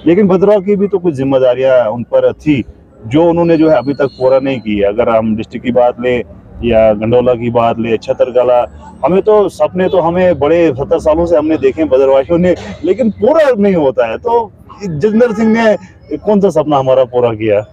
लेकिन भद्रवाह की भी तो कुछ जिम्मेदारियां उन पर थी जो उन्होंने जो है अभी तक पूरा नहीं की है। अगर हम डिस्ट्रिक्ट की बात ले या गंडोला की बात ले, छतरकला, हमें तो सपने तो हमें बड़े 70 सालों से हमने देखे हैं भद्रवाहियों ने, लेकिन पूरा नहीं होता है। तो जितेंद्र सिंह ने कौन सा सपना हमारा पूरा किया?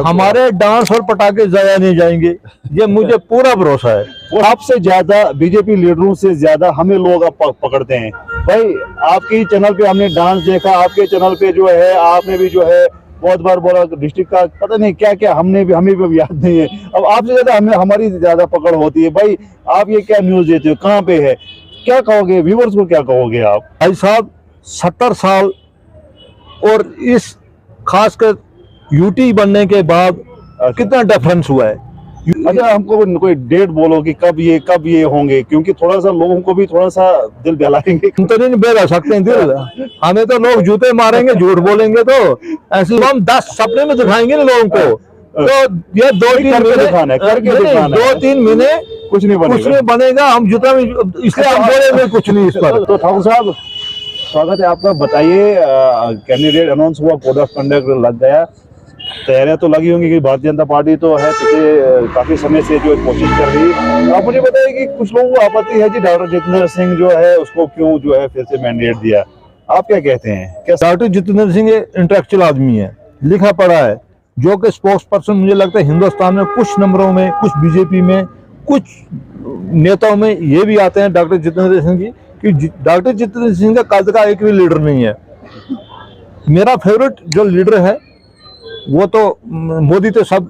हमारे डांस और पटाखे जाया नहीं जाएंगे, ये मुझे पूरा भरोसा है। और आपसे ज्यादा बीजेपी लीडरों से ज्यादा हमें लोग अब पकड़ते हैं। भाई आपके चैनल पे हमने डांस देखा, आपके चैनल पे जो है आपने भी जो है बहुत बार बोला डिस्ट्रिक्ट का पता नहीं क्या क्या, हमें भी याद नहीं है। अब आपसे ज्यादा हमें हमारी ज्यादा पकड़ होती है। भाई आप ये क्या न्यूज देते हो, कहाँ पे है, क्या कहोगे व्यूवर्स को, क्या कहोगे आप? भाई साहब 70 साल और इस खासकर यूटी बनने के बाद कितना डिफरेंस हुआ है। अच्छा हमको कोई डेट बोलो कि कब ये होंगे, क्योंकि थोड़ा सा लोगों को भी थोड़ा सा दिल बहलाएंगे। हम तो नहीं बहला सकते हैं दिल, हमें तो लोग जूते मारेंगे, झूठ बोलेंगे तो ऐसे हम 10 सपने में दिखाएंगे ना लोगों को। तो ये 2-3 महीने कुछ नहीं बनेगा, हम जूता में इसलिए हम बोलेंगे कुछ नहीं इस पर। तो ठाकुर साहब स्वागत है आपका, बताइए कैंडिडेट अनाउंस हुआ, कोड ऑफ कंडक्ट लग गया, तैयारियां तो लगी होंगी कि भारतीय जनता पार्टी तो है पिछले काफी समय से जो कोशिश कर रही है। आप मुझे बताइए कि कुछ लोगों को आपत्ति है कि डॉक्टर जितेंद्र सिंह जो है उसको क्यों जो है फिर से मैंडेट दिया, आप क्या कहते हैं? क्या डॉक्टर जितेंद्र सिंह इंटेलेक्चुअल आदमी है, लिखा पढ़ा है, जो कि स्पोक्स पर्सन मुझे लगता है हिंदुस्तान में कुछ नंबरों में, कुछ बीजेपी में, कुछ नेताओं में ये भी आते हैं डॉक्टर जितेंद्र सिंह जी कि डॉक्टर जितेंद्र सिंह का कद का एक भी लीडर नहीं है। मेरा फेवरेट जो लीडर है वो तो मोदी तो सब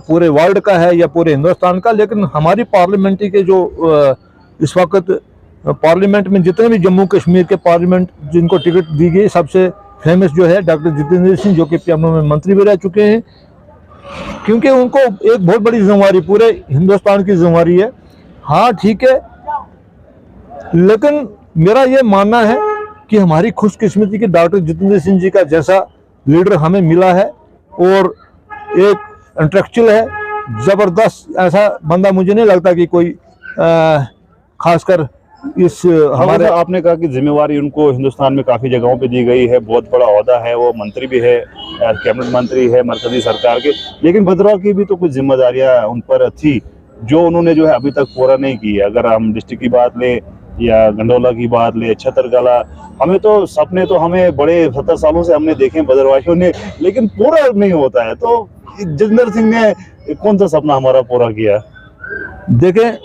पूरे वर्ल्ड का है या पूरे हिंदुस्तान का, लेकिन हमारी पार्लियामेंट्री के जो इस वक्त पार्लियामेंट में जितने भी जम्मू कश्मीर के पार्लियामेंट जिनको टिकट दी गई, सबसे फेमस जो है डॉक्टर जितेंद्र सिंह, जो कि पीएमओ में मंत्री भी रह चुके हैं, क्योंकि उनको एक बहुत बड़ी जिम्मेवारी पूरे हिंदुस्तान की जिम्मेवारी है। हाँ ठीक है, लेकिन मेरा ये मानना है कि हमारी खुशकिस्मती कि डॉक्टर जितेंद्र सिंह जी का जैसा लीडर हमें मिला है और एक इंटेलेक्चुअल है, जबरदस्त ऐसा बंदा मुझे नहीं लगता कि कोई खासकर इस हमारे आपने कहा कि जिम्मेवारी उनको हिंदुस्तान में काफी जगहों पे दी गई है, बहुत बड़ा ओहदा है, वो मंत्री भी है, कैबिनेट मंत्री है मरकजी सरकार के, लेकिन भद्रवाह की भी तो कुछ जिम्मेदारियां उन पर थी जो उन्होंने जो है अभी तक पूरा नहीं की है। अगर हम डिस्ट्रिक्ट की बात ले या गंडोला की बात ले, छतरकला, हमें तो सपने तो हमें बड़े 70 सालों से हमने देखे हैं भद्रवाहियों ने, लेकिन पूरा नहीं होता है। तो जितेंद्र सिंह ने कौन सा सपना हमारा पूरा किया? देखें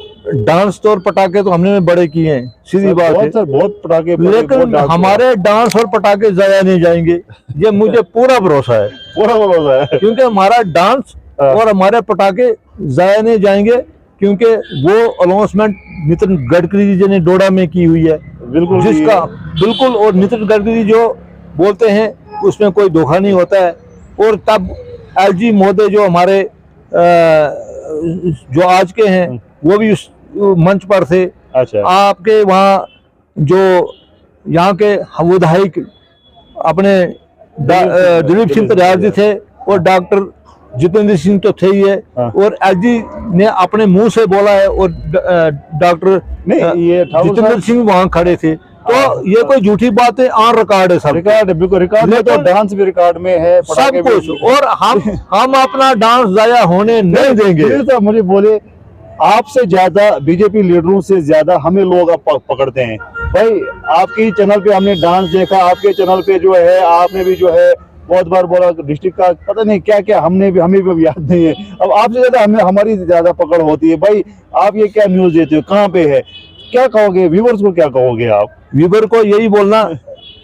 डांस तो और पटाखे तो हमने बड़े किए हैं, सीधी बात है सर, बहुत पटाखे, लेकिन हमारे डांस और पटाखे जाया नहीं जाएंगे, ये मुझे पूरा भरोसा है। पूरा भरोसा है, क्योंकि हमारा डांस और हमारे पटाखे जाया नहीं जाएंगे, क्योंकि वो अनाउंसमेंट नितिन गडकरी जी ने डोडा में की हुई है, बिल्कुल जिसका बिल्कुल, और नितिन गडकरी जो बोलते हैं उसमें कोई धोखा नहीं होता है। और तब एलजी महोदय जो हमारे जो आज के हैं वो भी उस मंच पर थे। अच्छा, आपके वहाँ जो यहाँ के विधायक अपने दिलीप सिंह तरियार जी थे और डॉक्टर जितेंद्र सिंह तो थे ही है, और एलजी ने अपने मुंह से बोला है, और डॉक्टर जितेंद्र सिंह वहाँ खड़े थे। तो ये कोई झूठी बात है, ऑन रिकॉर्ड है सब, रिकॉर्ड बिल्कुल रिकॉर्ड में, तो डांस भी रिकॉर्ड में है, सब कुछ, और हम अपना डांस जाया होने नहीं देंगे। मुझे बोले आपसे ज्यादा बीजेपी लीडरों से ज्यादा हमें लोग अब पकड़ते हैं। भाई आपके चैनल पे हमने डांस देखा, आपके चैनल पे जो है आपने भी जो है बहुत बार बोला डिस्ट्रिक्ट का पता नहीं क्या क्या, हमें भी याद नहीं है। अब आपसे ज्यादा हमें हमारी ज्यादा पकड़ होती है। भाई आप ये क्या न्यूज देते हो, कहाँ पे है, क्या कहोगे व्यूवर्स को, क्या कहोगे आप? व्यूवर को यही बोलना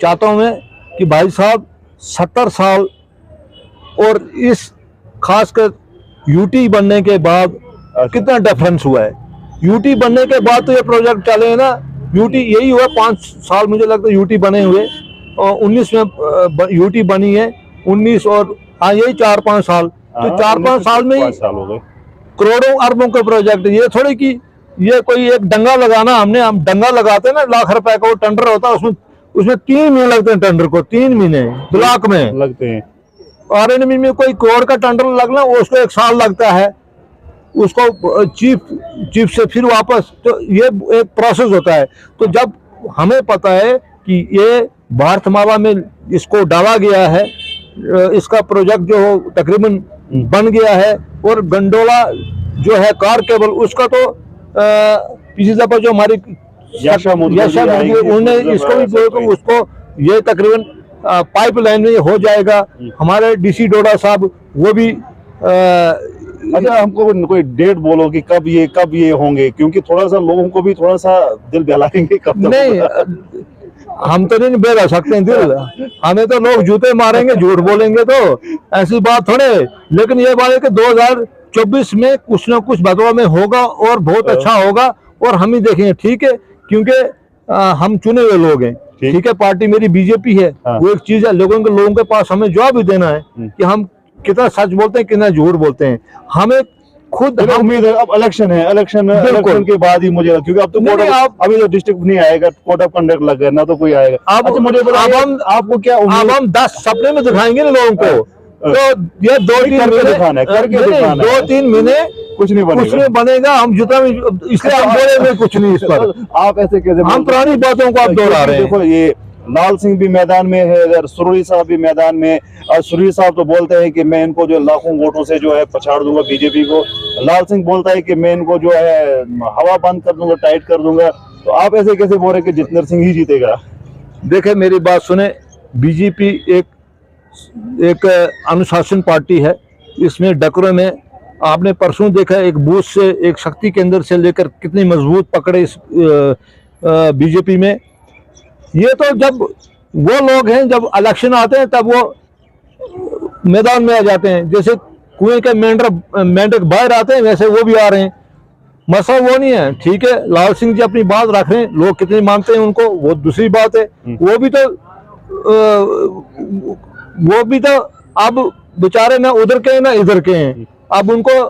चाहता हूं मैं कि भाई साहब 70 साल और इस खासकर यूटी बनने के बाद कितना डिफरेंस हुआ है। यूटी बनने के बाद तो ये प्रोजेक्ट चले ना, यूटी यही हुआ 5 साल मुझे लगता है यूटी बने हुए, और 19 में यूटी बनी है, 19 और हाँ यही 4-5 साल, तो 4-5 साल में ही साल हो गए, करोड़ों अरबों के प्रोजेक्ट। ये थोड़ी कि ये कोई एक डंगा लगाना, हम डंगा लगाते हैं ना, लाख रुपए का वो टेंडर होता है, उसमें 3 महीने लगते हैं टेंडर को, 3 महीने ब्लॉक में लगते हैं। आरएनबी में कोई करोड़ का टेंडर लगना उसको 1 साल लगता है, उसको चीफ से फिर वापस, तो ये एक प्रोसेस होता है। तो जब हमें पता है कि ये भारतमाला में इसको डाला गया है। इसका प्रोजेक्ट जो हो तकरीबन बन गया है। और गंडोला जो है कार केबल उसका तो पिछली दफा जो हमारी याशा मोदी उन्होंने इसको भी तो उसको ये तकरीबन पाइपलाइन में हो जाएगा। हमारे डीसी डोडा साहब वो भी अच्छा, हमको कोई डेट बोलो कि कब ये होंगे, क्योंकि थोड़ा सा लोगों को भी थोड़ा सा दिल बहलाएंगे कब तक? नहीं, हम तो नहीं बहला सकते हैं दिल, हमें तो लोग जूते मारेंगे झूठ बोलेंगे, तो ऐसी बात थोड़े। लेकिन ये बात है कि 2024 में कुछ ना कुछ बदलाव में होगा और बहुत अच्छा होगा और हम ही देखेंगे। ठीक है, क्योंकि हम चुने हुए लोग हैं। ठीक है, पार्टी मेरी बीजेपी है। वो एक चीज है, लोगों के पास हमें जवाब भी देना है कि हम कितना सच बोलते हैं कितना झूठ बोलते हैं। हमें खुद उम्मीद है अब इलेक्शन के बाद ही मुझे, क्योंकि अब तो अभी तो डिस्ट्रिक्ट नहीं आएगा, कोड ऑफ कंडक्ट लग गया ना, तो कोई आएगा। अब मुझे आपको क्या अब हम 10 सपने में दिखाएंगे ना लोगों को, तो ये 2-3 महीने करके दिखाना 2-3 महीने कुछ नहीं बनेगा। हम जितना इसलिए हम बोलेंगे कुछ नहीं इस पर। आप ऐसे कैसे, हम पुरानी बातों को आप दोहरा रहे हैं। देखो, ये लाल सिंह भी मैदान में है, इधर सुरई साहब भी मैदान में। और सुरई साहब तो बोलते हैं कि मैं इनको जो लाखों वोटों से जो है पछाड़ दूंगा बीजेपी को। लाल सिंह बोलता है कि मैं इनको जो है हवा बंद कर दूंगा, टाइट कर दूंगा। तो आप ऐसे कैसे बोल रहे हैं कि जितेंद्र सिंह ही जीतेगा? देखे, मेरी बात सुने, बीजेपी एक अनुशासन पार्टी है। इसमें डकरे में आपने परसों देखा, एक बूथ से, एक शक्ति केंद्र से लेकर कितनी मजबूत पकड़े इस बीजेपी में। ये तो जब वो लोग हैं, जब इलेक्शन आते हैं तब वो मैदान में आ जाते हैं। जैसे कुएं के मेंढक बाहर आते हैं, वैसे वो भी आ रहे हैं। मसला वो नहीं है। ठीक है, लाल सिंह जी अपनी बात रख रहे हैं, लोग कितने मानते हैं उनको वो दूसरी बात है। वो भी तो अब बेचारे ना उधर के ना इधर के हैं। अब उनको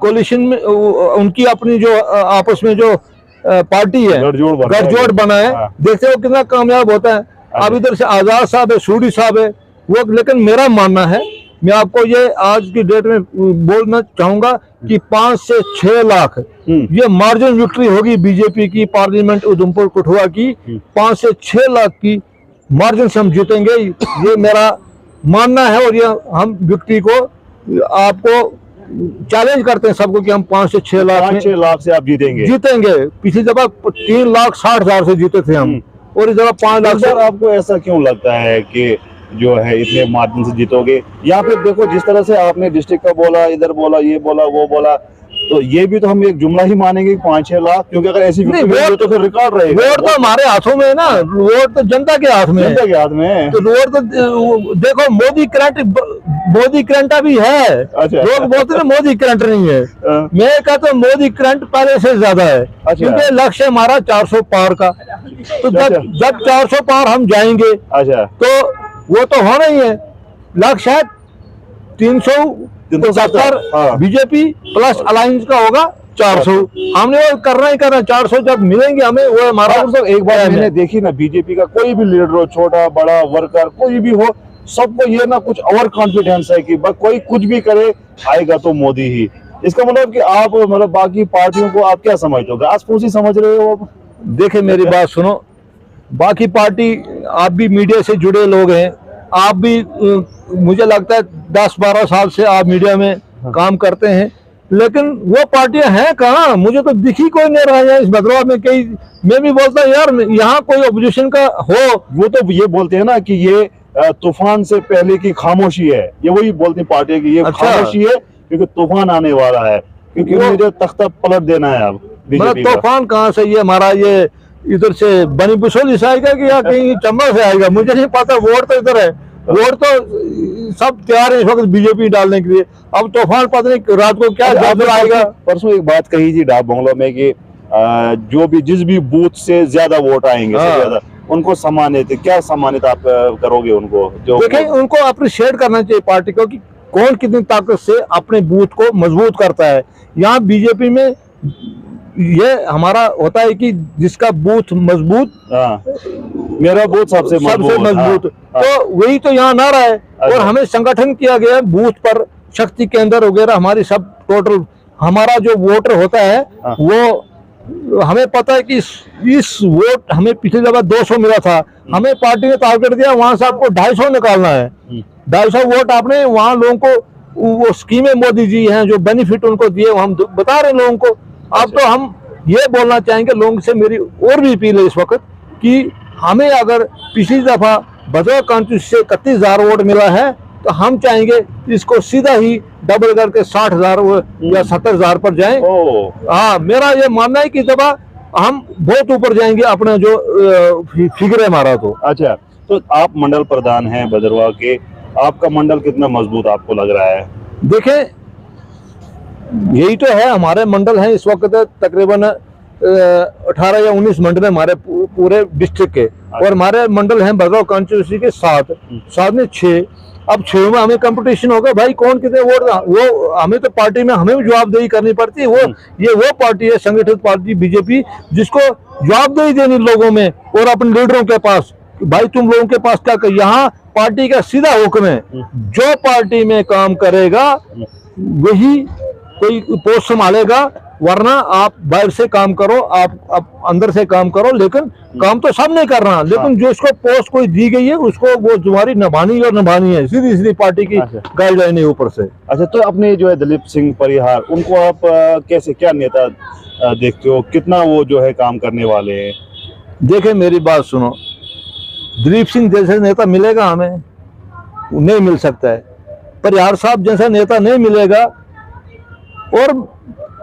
कोलिशन में उनकी अपनी जो आपस में जो पार्टी है, गठजोड़ बना है। देखते हो कितना कामयाब होता है। अब इधर से आजाद साहब है, सूडी साहब है वो। लेकिन मेरा मानना है, मैं आपको ये आज की डेट में बोलना चाहूंगा कि 5 से 6 लाख ये मार्जिन विक्ट्री होगी बीजेपी की पार्लियामेंट उधमपुर कठुआ की। 5 से 6 लाख की मार्जिन से हम जीतेंगे, ये मेरा मानना है। और ये हम विक्ट्री को आपको चैलेंज करते हैं सबको कि हम 5 से 6 लाख से आप जीतेंगे। पिछली दफा 3,60,000 से जीते थे हम, और इस दफा 5 लाख से। आपको ऐसा क्यों लगता है कि जो है इतने मार्जिन से जीतोगे? या फिर देखो, जिस तरह से आपने डिस्ट्रिक्ट का बोला, इधर बोला, ये बोला, वो बोला, तो ये भी तो हम एक जुमला ही मानेंगे 5-6 लाख, क्योंकि अगर ऐसी वोट तो फिर रिकॉर्ड रहेगा। वोट तो हमारे हाथों में है ना, वोट तो जनता के हाथ में है। तो वोट तो देखो, मोदी करंट अभी है। अच्छा। लोग बोलते हैं मोदी करंट नहीं है। मैं कहता हूँ मोदी करंट पहले से ज्यादा है। क्योंकि लक्ष्य हमारा 400 पार का। तो जब 400 पार हम जाएंगे, अच्छा, तो वो तो होना ही है। लक्ष्य है 370 बीजेपी प्लस अलायंस का होगा 400। हमने वो करना ही करना। 400 जब मिलेंगे हमें, वो हमारा। एक बार मैंने देखी ना, बीजेपी का कोई भी लीडर हो, छोटा बड़ा वर्कर कोई भी हो, सबको ये ना कुछ ओवर कॉन्फिडेंस है कि कोई कुछ भी करे आएगा तो मोदी ही। इसका मतलब कि आप बाकी पार्टियों को आप क्या समझते हो? घास-फूसी समझ रहे हो? देखे, मेरी बात सुनो, बाकी पार्टी, आप भी मीडिया से जुड़े लोग हैं, आप भी मुझे लगता है 10-12 साल से आप मीडिया में काम करते हैं। लेकिन वो पार्टियां हैं कहाँ? मुझे तो दिखी कोई नहीं रहा है इस बदलाव में। कई मैं भी बोलता हूँ यार, यहाँ कोई अपोजिशन का हो। वो तो ये बोलते हैं ना कि ये तूफान से पहले की खामोशी है। ये वही बोलती पार्टी की ये खामोशी है, क्योंकि तूफान आने वाला है, क्योंकि मुझे तख्ता पलट देना है। अब तूफान कहाँ से? ये हमारा ये इधर से बनी बुसोली से आएगा कि या कहीं चंबा से आएगा, मुझे नहीं पता। वोट तो इधर है, वोट तो सब तैयार है इस वक्त बीजेपी डालने के लिए। अब तूफान पता नहीं रात को क्या आएगा। परसों एक बात कही थी डाक बंगलों में कि जो भी जिस भी बूथ से ज्यादा वोट आएंगे, ज्यादा उनको सम्मानित, क्या सम्मानित आप करोगे उनको? जो देखिए, उनको अप्रिशिएट करना चाहिए पार्टी को कि कौन कितनी ताकत से अपने बूथ को मजबूत करता है। यहाँ बीजेपी में ये हमारा होता है कि जिसका बूथ मजबूत, मेरा बूथ सबसे मजबूत। तो वही तो यहाँ ना रहा है। और हमें संगठन किया गया बूथ पर, शक्ति केंद्र वगैरह, हमारी सब टोटल हमारा जो वोटर होता है वो हमें पता है कि इस वोट हमें पिछली दफा 200 मिला था, हमें पार्टी ने टारगेट दिया वहां से आपको 250 निकालना है। 250 वोट आपने वहां लोगों को वो स्कीमें मोदी जी हैं जो बेनिफिट उनको दिए हम बता रहे हैं लोगों को। अब तो हम ये बोलना चाहेंगे लोगों से, मेरी और भी अपील है इस वक्त कि हमें अगर पिछली दफा भदोही कॉन्स्टिट्यूंसी से 31,000 वोट मिला है तो हम चाहेंगे इसको सीधा ही डबल करके 60,000 या 70,000 पर जाएं। हाँ, मेरा ये मानना है कि दफा हम बहुत ऊपर जाएंगे अपना जो फिगर है हमारा। तो अच्छा, तो आप मंडल प्रधान हैं भदरवा के, आपका मंडल कितना मजबूत आपको लग रहा है? देखें, यही तो है, हमारे मंडल हैं इस वक्त तकरीबन 18 या 19 मंडल है हमारे पूरे डिस्ट्रिक्ट के, और हमारे मंडल हैं भदरवा कॉन्स्टिट्यूंसी के 7 में 6। अब 6 में हमें कंपटीशन होगा भाई कौन कितने वोट, वो हमें तो पार्टी में हमें भी जवाबदेही करनी पड़ती है। वो पार्टी है संगठित पार्टी बीजेपी, जिसको जवाबदेही देनी लोगों में और अपने लीडरों के पास, भाई तुम लोगों के पास क्या कर, यहाँ पार्टी का सीधा हुक्म है, जो पार्टी में काम करेगा वही कोई पोस्ट संभालेगा, वरना आप बाहर से काम करो, आप अंदर से काम करो, लेकिन काम तो सब नहीं करना, लेकिन जो इसको पोस्ट कोई दी गई है उसको वो तुम्हारी निभानी और निभानी है, सीधी सीधी पार्टी की गाइडलाइन है ऊपर से। अच्छा, तो अपने जो है दिलीप सिंह परिहार, उनको आप कैसे, क्या नेता देखते हो, कितना वो जो है काम करने वाले हैं? देखें, मेरी बात सुनो, दिलीप सिंह जैसे नेता मिलेगा हमें, नहीं मिल सकता है। परिहार साहब जैसा नेता नहीं मिलेगा, और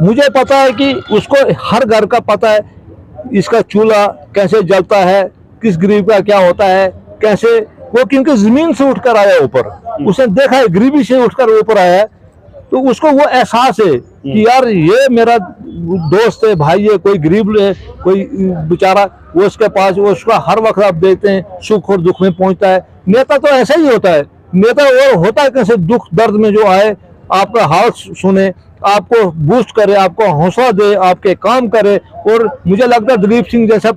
मुझे पता है कि उसको हर घर का पता है, इसका चूल्हा कैसे जलता है, किस गरीब का क्या होता है, कैसे वो, क्योंकि जमीन से उठकर आया ऊपर, उसने देखा है, गरीबी से उठकर ऊपर आया है, तो उसको वो एहसास है कि यार ये मेरा दोस्त है, भाई है, कोई गरीब है, कोई बेचारा, वो उसके पास, वो उसका हर वक्त आप देखते हैं सुख और दुख में पहुंचता है। नेता तो ऐसा ही होता है, नेता वो होता है कैसे, दुख दर्द में जो आए, आपका हाल सुने, आपको बूस्ट करे, आपको हौसला दे, आपके काम करे। और मुझे लगता है दिलीप सिंह जैसा,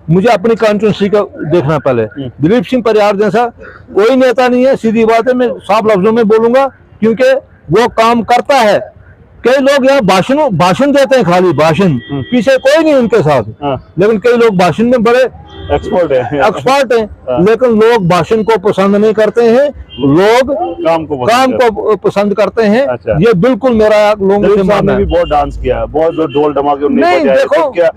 मुझे अपनी कॉन्स्टिट्यूंसी का देखना पहले, दिलीप सिंह परिहार जैसा कोई नेता नहीं है, सीधी बात है, मैं साफ लफ्जों में बोलूंगा, क्योंकि वो काम करता है। कई लोग यहाँ भाषण देते हैं, खाली भाषण, पीछे कोई नहीं उनके साथ, लेकिन कई लोग भाषण में बड़े एक्सपर्ट हैं, लेकिन लोग भाषण को पसंद नहीं करते हैं, लोग काम को पसंद करते हैं। अच्छा। ये बिल्कुल मेरा लोगों से मानना है। भी बहुत डांस किया, बहुत जो ढोल धमाके उन्होंने बजाए, देखो क्या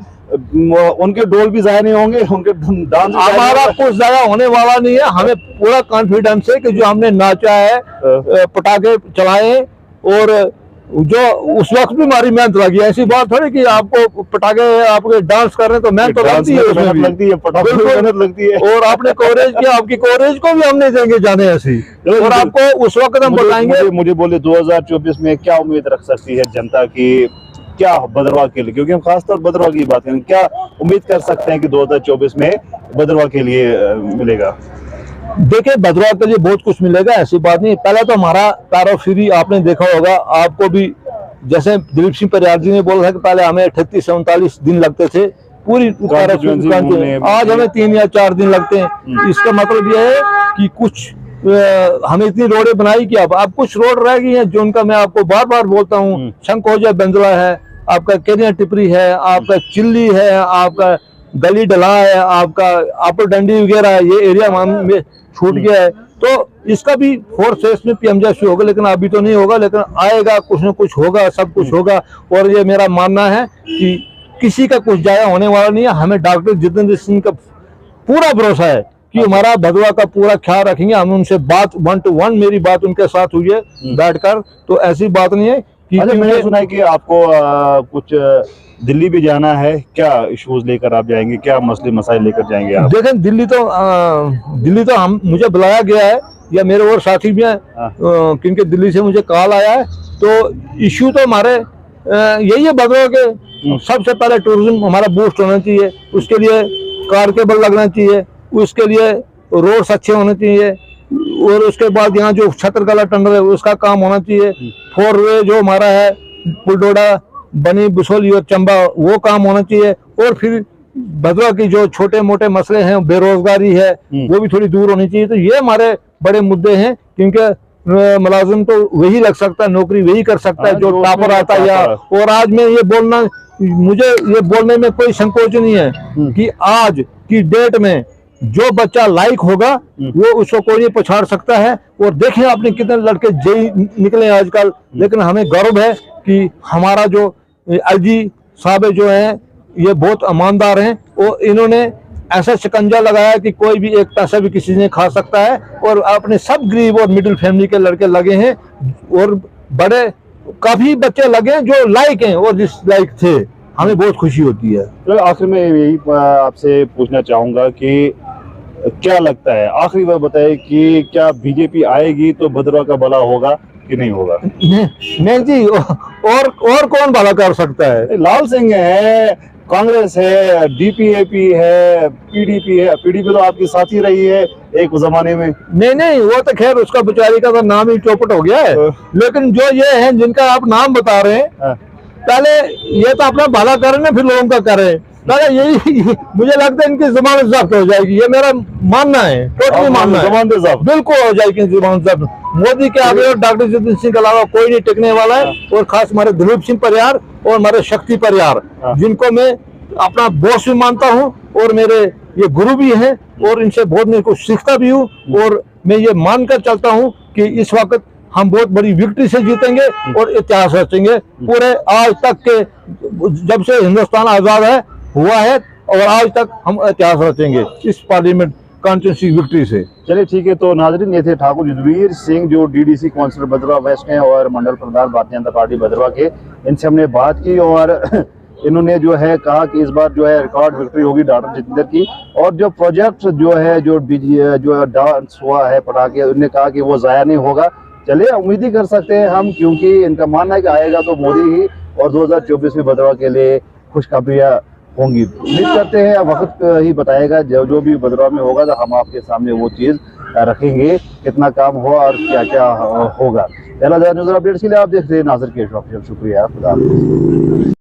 उनके ढोल भी जाया नहीं होंगे, उनके डांस हमारा कुछ जाया होने वाला नहीं है। हमें पूरा कॉन्फिडेंस है कि जो हमने नाचा है, पटाखे चलाए, और जो उस वक्त भी हमारी मेहनत लगी, ऐसी बात थोड़ी कि आपको पटाखे आपके डांस कर रहे हैं तो मेहनत तो लगती है, मेहनत लगती है, और आपने कवरेज किया, आपकी कवरेज को भी हम नहीं देंगे जाने ऐसी, और आपको उस वक्त हम बताएंगे। मुझे बोले 2024 में क्या उम्मीद रख सकती है जनता की, क्या भदरवा के लिए, क्योंकि हम खासतौर भदरवा की बात करें, क्या उम्मीद कर सकते हैं कि 2024 में भदरवा के लिए मिलेगा? देखिए, भदरवा के लिए बहुत कुछ मिलेगा, ऐसी बात नहीं। पहले तो हमारा कारोफेरी आपने देखा होगा, आपको भी, जैसे दिलीप सिंह परिहार जी ने बोला था कि पहले हमें 38 से 39 दिन लगते थे पूरी कारोफेरी, आज हमें 3 या 4 दिन लगते हैं। इसका मतलब यह है कि कुछ हमें इतनी रोडें बनाई कि अब कुछ रोड रह गई हैं, जो उनका मैं आपको बार बार बोलता हूँ, शंखोजा बेंदला है, आपका केरिया टिपरी है, आपका चिल्ली है, आपका गली डला है, आपका आपल डंडी वगैरह, ये एरिया में छूट गया है। तो इसका भी 4 फेज में पीएमजीएसवाई होगा, लेकिन अभी तो नहीं होगा, लेकिन आएगा, कुछ न कुछ होगा, सब कुछ होगा। और ये मेरा मानना है कि किसी का कुछ जाया होने वाला नहीं है। हमें डॉक्टर जितेंद्र सिंह का पूरा भरोसा है कि हमारा भदरवा का पूरा ख्याल रखेंगे। हम उनसे बात 1 to 1 मेरी बात उनके साथ हुई है बैठकर, तो ऐसी बात नहीं है कि मैंने सुना है कि आपको कुछ दिल्ली भी जाना है, क्या इश्यूज लेकर आप जाएंगे, क्या मसले मसाइल लेकर जाएंगे आप? देखें, दिल्ली तो हम मुझे बुलाया गया है, या मेरे और साथी भी हैं, क्योंकि दिल्ली से मुझे कॉल आया है। तो इश्यू तो हमारे यही है भदरवा के, सबसे पहले टूरिज्म हमारा बूस्ट होना चाहिए, उसके लिए कार केबल लगना चाहिए, उसके लिए रोड्स अच्छे होने चाहिए, और उसके बाद यहाँ जो छतरकला टनल है उसका काम होना चाहिए, 4 वे जो हमारा है पुलडोडा बनी बुसोली और चंबा, वो काम होना चाहिए। और फिर भदरवा की जो छोटे मोटे मसले हैं, बेरोजगारी है, वो भी थोड़ी दूर होनी चाहिए। तो ये हमारे बड़े मुद्दे हैं, क्योंकि मुलाजिम तो वही लग सकता है, नौकरी वही कर सकता है जो टॉपर आता है। या और आज मैं ये बोलना मुझे ये बोलने में कोई संकोच नहीं है कि आज की डेट में जो बच्चा लायक होगा वो उसको कोई नहीं पछाड़ सकता है। और देखें आपने कितने लड़के जेई निकले आजकल, लेकिन हमें गर्व है कि हमारा जो एलजी साहब जो हैं ये बहुत ईमानदार हैं और इन्होंने ऐसा शिकंजा लगाया कि कोई भी एक पैसा भी किसी ने खा सकता है। और अपने सब गरीब और मिडिल फैमिली के लड़के लगे हैं और बड़े काफी बच्चे लगे जो लायक हैं और जिस लायक थे, हमें बहुत खुशी होती है। तो आखिर में यही आपसे पूछना चाहूंगा कि क्या लगता है, आखिरी बार बताइए कि क्या बीजेपी आएगी तो भद्रवा का भला होगा कि नहीं होगा? नहीं जी, और कौन भला कर सकता है? लाल सिंह है, कांग्रेस है, डीपीएपी है, पीडीपी है। पीडीपी तो आपकी साथी रही है एक जमाने में। नहीं, वो तो खैर उसका बेचारी का तो नाम ही चौपट हो गया है। लेकिन जो ये है जिनका आप नाम बता रहे हैं, पहले ये तो अपना भला करें ना, फिर लोगों का करें। पहले यही मुझे लगता है इनकी जमानत जब्त हो जाएगी, ये मेरा मानना है, टोटली मानना है। जमानत जब्त बिल्कुल हो जाएगी जमानत जब्त। मोदी के आगे और डॉक्टर जितेंद्र सिंह के अलावा कोई नहीं टिकने वाला है। और खास हमारे दिलीप सिंह परियार और हमारे शक्ति परियार, जिनको मैं अपना बॉस भी मानता हूँ और मेरे ये गुरु भी हैं और इनसे बहुत मैं कुछ सीखता भी हूँ। और मैं ये मानकर चलता हूँ कि इस वक्त हम बहुत बड़ी विक्ट्री से जीतेंगे और इतिहास रचेंगे। पूरे आज तक के जब से हिंदुस्तान आजाद हुआ है और आज तक हम इतिहास रचेंगे इस पार्लियामेंट कॉन्स्टिट्यूंसी विक्ट्री से। चलिए ठीक है। तो नाजरीन, ये थे ठाकुर युद्धवीर सिंह जो डीडीसी काउंसिलर भद्रवा वेस्ट हैं और मंडल प्रधान भारतीय जनता पार्टी भद्रवा के। इनसे हमने बात की और इन्होंने जो है कहा कि इस बार जो है रिकॉर्ड विक्ट्री होगी डॉक्टर जितेंद्र की। और जो प्रोजेक्ट जो है जो डांस हुआ है पटाखे, उन्होंने कहा कि वो जाया नहीं होगा। चलिए उम्मीद ही कर सकते हैं हम, क्योंकि इनका मानना है कि आएगा तो मोदी ही और 2024 में भद्रवा के लिए खुशखबरियां होंगी। उम्मीद करते हैं, वक्त ही बताएगा जो भी भद्रवा में होगा तो हम आपके सामने वो चीज रखेंगे, कितना काम हुआ और क्या क्या होगा। पहला न्यूज़ अपडेट्स के लिए आप देखते हैं नाज़िर के शौक। शुक्रिया, खुदा हाफिज़।